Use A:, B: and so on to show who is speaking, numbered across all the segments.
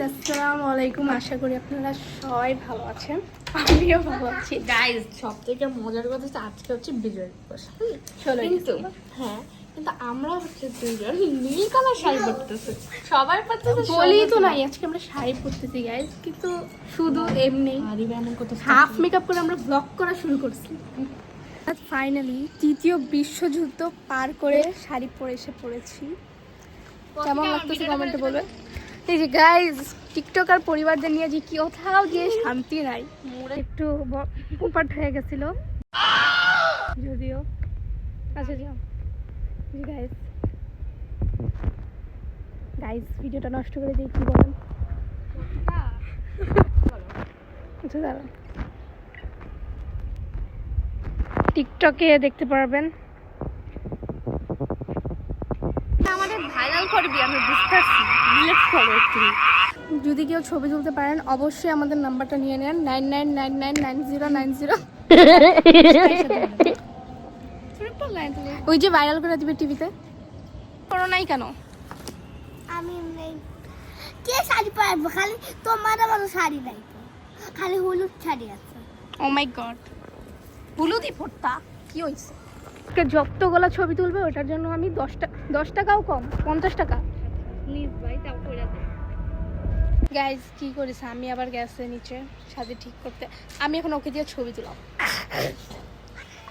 A: আসসালামু আলাইকুম। আশা করি আপনারা সবাই ভালো আছেন, আমিও ভালো আছি।
B: গাইস সবথেকে মজার কথা হচ্ছে আজকে হচ্ছে বিজয় দিবস। কিন্তু হ্যাঁ, কিন্তু আমরা হচ্ছে দুজন নীল কালার শাড়ি পরতেছি। সবাই পরতেছে,
A: বলি তো নাই আজকে আমরা শাড়ি পরতেছি গাইস, কিন্তু শুধু এমনি হাফ মেকআপ করে আমরা ব্লগ করা শুরু করছি। আজ ফাইনালি তৃতীয় বিশ্বযুদ্ধ পার করে শাড়ি পরে এসে পড়েছি। কেমন লাগতেছে কমেন্টে বলবে। এই যে গাইস, টিকটক আর পরিবারদের নিয়ে যে কি কোথাও গিয়ে শান্তি নাই, একটু উপাট হয়ে গেছিল যদিও। আচ্ছা যাও গাইস, গাইস ভিডিওটা নষ্ট করে দিই, কি বলেন? আচ্ছা দাঁড়ান, টিকটকে দেখতে পারবেন।
B: আমাদের ভাইরাল করবি, আমি বুঝতে পারছি। ডিলিট করো একটু।
A: যদি কেউ ছবি তুলতে পারেন অবশ্যই আমাদের নাম্বারটা নিয়ে নেন, 99999090। ওই যে ভাইরাল করে দিবে টিভিতে। করো নাই কেন?
C: আমি নেই কে শাড়ি পরবো, খালি তোমার আমার শাড়ি নাই তো, খালি হলুদ শাড়ি আছে।
A: ও মাই গড, হলুদই ফোটটা কি হয়েছে? যতগুলো ছবি তুলবে ওটার জন্য আমি 10 টাকাও কম, 50 টাকা।
B: প্লিজ ভাই, তাও কইরা দে।
A: গাইজ কি করেছে, আমি আবার গেছে নিচে সাথে ঠিক করতে। আমি এখন ওকে দিয়ে ছবি তুলাম।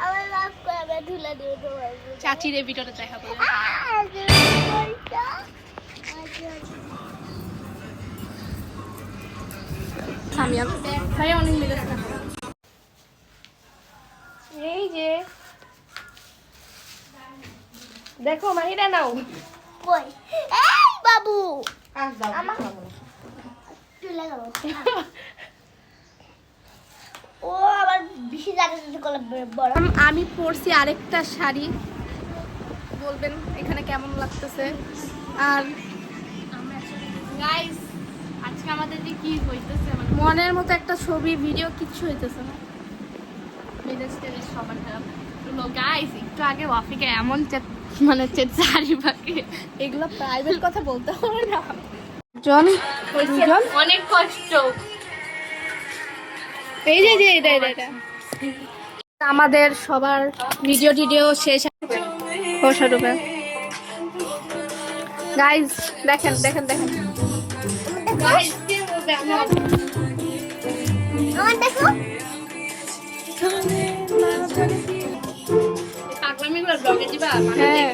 C: আমার লাভ করে ধুলা দিয়ে তোমার
A: চাচির এই ভিডিওটা দেখা বলে। আমি আর ভাই অনেক মিলেছে না। এই যে দেখো মাহিরা নাও।
C: কই এই বাবু আমার তুলে গেল। ও আবার বেশি জায়গা করলে বড়।
A: আমি পরছি আরেকটা শাড়ি, বলবেন এখানে কেমন লাগতেছে। আর
B: গাইস আজকে আমাদের যে কি হইতেছে, মানে
A: মনের মতো একটা ছবি ভিডিও কিচ্ছু হইতেছে না।
B: মেজাজটা সবার খারাপ। গাইস একটু আগে ওয়াফিকে এমন মানে শাড়ি পাকে,
A: এগুলো প্রাইভেট কথা বলতে হবে না। জন
B: অনেক কষ্ট।
A: এই যে যে এটা আমাদের সবার ভিডিও শেষ। গাইজ দেখেন দেখেন দেখেন,
C: আমার দেখো
B: পাগলামিগুলো ব্লগে দিবা,
A: হ্যাঁ